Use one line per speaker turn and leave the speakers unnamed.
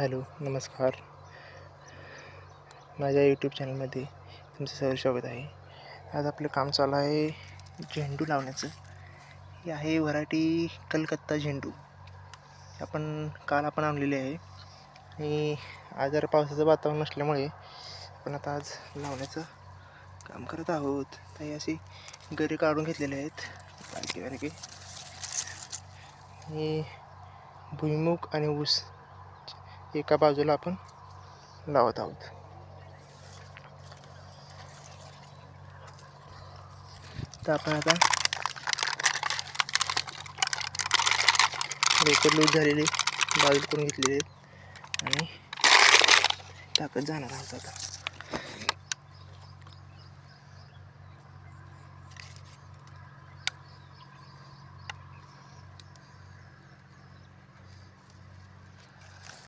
Hello, नमस्कार. माझ्या YouTube चॅनलमध्ये तुमचं सहर्ष स्वागत आहे. आज आपलं काम चालू आहे झेंडू लावण्याचं. ही आहे व्हरायटी कलकत्ता झेंडू. काल आणलेली आहे आणि आज जरा पावसाचं वातावरण नसल्यामुळे आपण आता आज लावण्याचं काम करत आहोत. तर ही अशी गरे काढून घेतलेले आहेत बारके बारके. ही भुईमुग आणि ऊस एका बाजूला आपण लावत आहोत. तर आपण आता रोकड लूज झालेली बाजूला करून घेतलेली आहेत आणि टाकत जाणार आहोत आता.